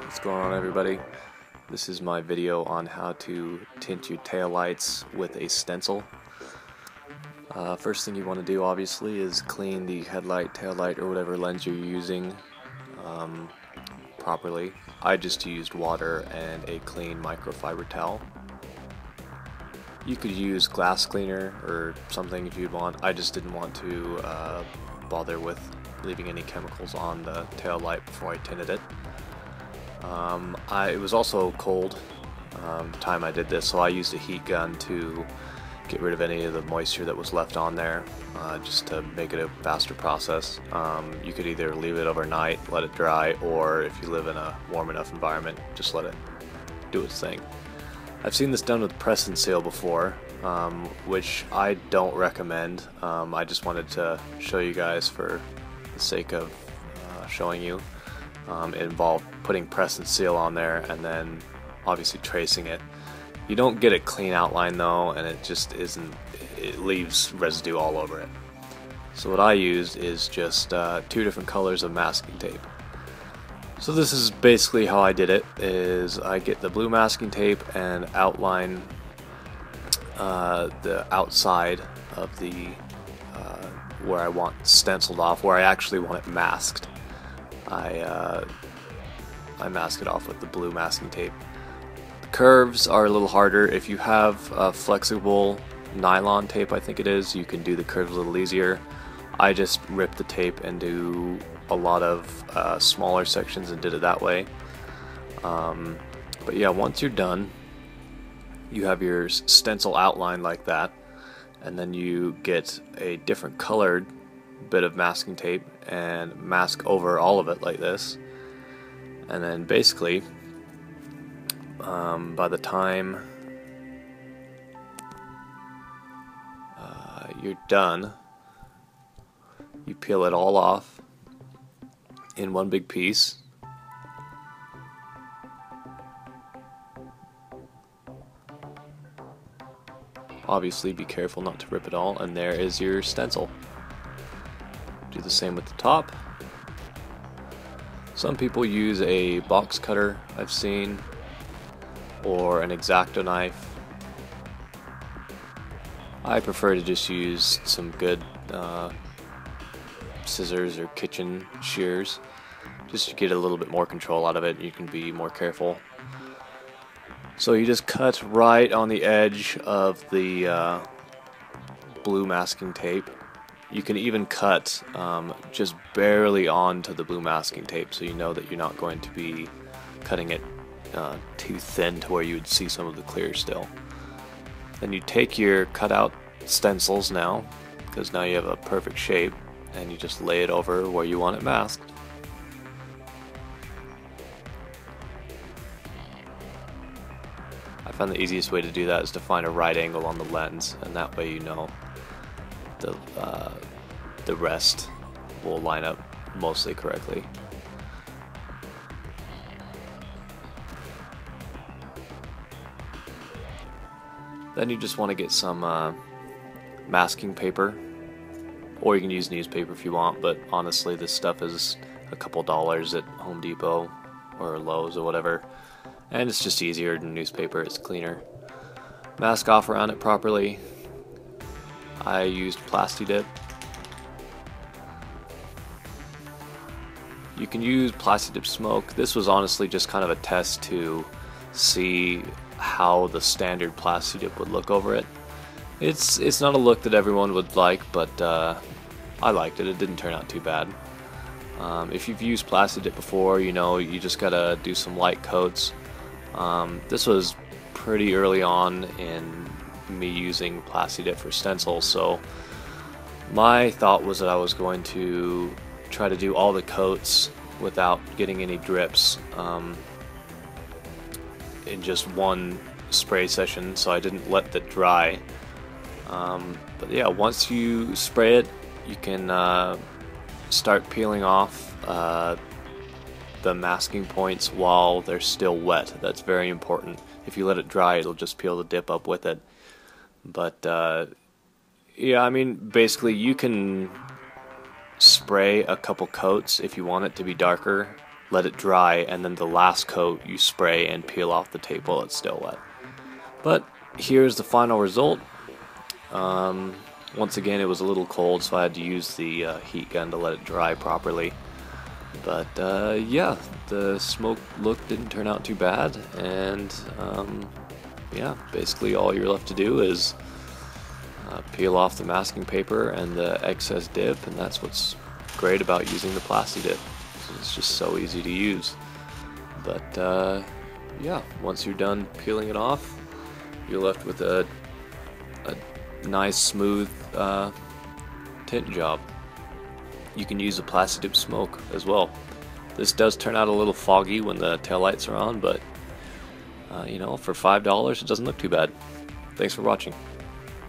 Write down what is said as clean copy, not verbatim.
What's going on, everybody? This is my video on how to tint your taillights with a stencil. First thing you want to do, obviously, is clean the headlight, taillight, or whatever lens you're using properly. I just used water and a clean microfiber towel. You could use glass cleaner or something if you'd want. I just didn't want to bother with leaving any chemicals on the taillight before I tinted it. It was also cold the time I did this, so I used a heat gun to get rid of any of the moisture that was left on there, just to make it a faster process. You could either leave it overnight, let it dry, or if you live in a warm enough environment, just let it do its thing. I've seen this done with press and seal before, which I don't recommend. I just wanted to show you guys for the sake of showing you. It involved putting press and seal on there and then obviously tracing it. You don't get a clean outline though, and it just isn't, it leaves residue all over it. So what I used is just 2 different colors of masking tape. So this is basically how I did it, is I get the blue masking tape and outline the outside of the where I want stenciled off, where I actually want it masked. I mask it off with the blue masking tape. The curves are a little harder. If you have flexible nylon tape, I think it is, you can do the curves a little easier. I just ripped the tape and do a lot of smaller sections and did it that way. But yeah, once you're done, you have your stencil outline like that, and then you get a different colored bit of masking tape and mask over all of it like this, and then basically by the time you're done, you peel it all off in one big piece. Obviously be careful not to rip it all, and there is your stencil. Do the same with the top. Some people use a box cutter, I've seen, or an X-Acto knife. I prefer to just use some good scissors or kitchen shears, just to get a little bit more control out of it. You can be more careful. So you just cut right on the edge of the blue masking tape. You can even cut just barely onto the blue masking tape, so you know that you're not going to be cutting it too thin to where you would see some of the clear still. Then you take your cutout stencils now, because now you have a perfect shape, and you just lay it over where you want it masked. I found the easiest way to do that is to find a right angle on the lens, and that way you know the rest will line up mostly correctly. Then you just want to get some masking paper, or you can use newspaper if you want, but honestly this stuff is a couple dollars at Home Depot or Lowe's or whatever, and it's just easier than newspaper, it's cleaner. Mask off around it properly. I used Plastidip. You can use Plastidip smoke. This was honestly just kind of a test to see how the standard Plastidip would look over it. It's not a look that everyone would like, but I liked it. It didn't turn out too bad. If you've used Plastidip before, you know you just gotta do some light coats. This was pretty early on in me using Plastidip for stencils, so my thought was that I was going to try to do all the coats without getting any drips in just one spray session, so I didn't let that dry. But yeah, once you spray it, you can start peeling off the masking points while they're still wet. That's very important. If you let it dry, it'll just peel the dip up with it. But yeah, I mean, basically you can spray a couple coats if you want it to be darker let it dry, and then the last coat you spray and peel off the tape while it's still wet. But here's the final result. Once again, it was a little cold, so I had to use the heat gun to let it dry properly. But yeah, the smoke look didn't turn out too bad, and yeah, basically all you're left to do is peel off the masking paper and the excess dip, and that's what's great about using the Plastidip. It's just so easy to use. But yeah, once you're done peeling it off, you're left with a nice smooth tint job. You can use a Plastidip smoke as well. This does turn out a little foggy when the taillights are on, but you know, for $5 it doesn't look too bad. Thanks for watching.